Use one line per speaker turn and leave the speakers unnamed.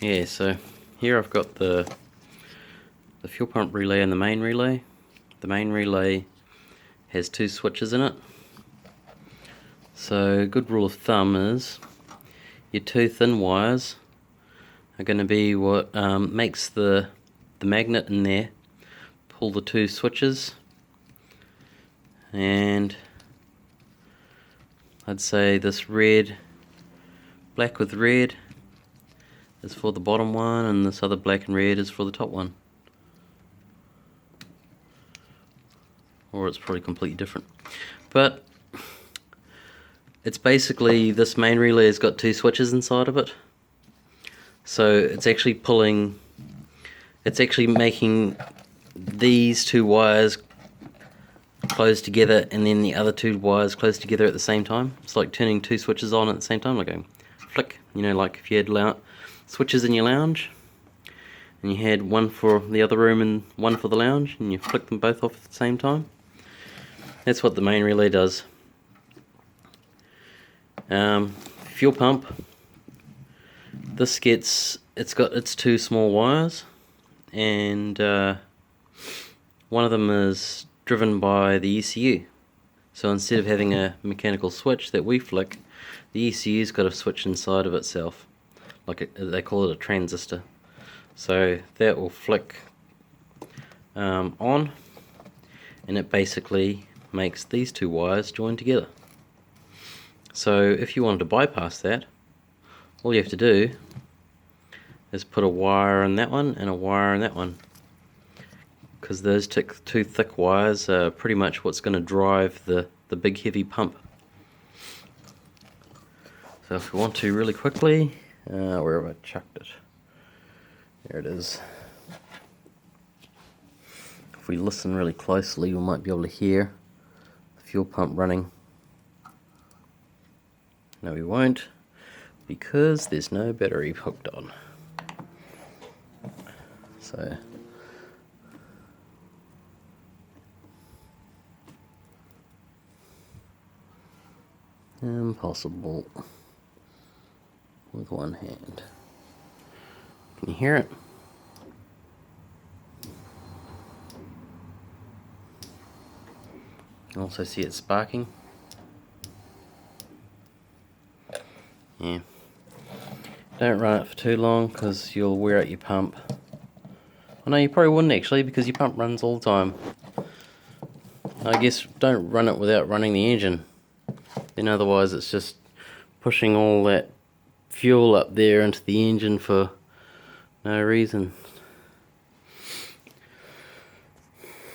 Yeah, so here I've got the fuel pump relay and the main relay. The main relay has two switches in it. So a good rule of thumb is your two thin wires are going to be what makes the magnet in there pull the two switches, and I'd say this black with red is for the bottom one, and this other black and red is for the top one. Or it's probably completely different. But it's basically, this main relay has got two switches inside of it. So it's actually making these two wires close together and then the other two wires close together at the same time. It's like turning two switches on at the same time, like going flick, you know, like if you had switches in your lounge and you had one for the other room and one for the lounge, and you flick them both off at the same time. That's what the main relay does. Fuel pump, it's got its two small wires, and one of them is driven by the ECU. So instead of having a mechanical switch that we flick, the ECU's got a switch inside of itself, they call it a transistor. So that will flick on, and it basically makes these two wires join together. So if you wanted to bypass that, all you have to do is put a wire in that one and a wire in that one, because those two thick wires are pretty much what's going to drive the big heavy pump. So if we want to really quickly, where have I chucked it? There it is. If we listen really closely, we might be able to hear the fuel pump running. No, we won't, because there's no battery hooked on. So impossible with one hand. Can you hear it? You can also see it sparking. Yeah. Don't run it for too long, because you'll wear out your pump. Oh no, you probably wouldn't actually, because your pump runs all the time. I guess don't run it without running the engine. Then otherwise it's just pushing all that fuel up there into the engine for no reason.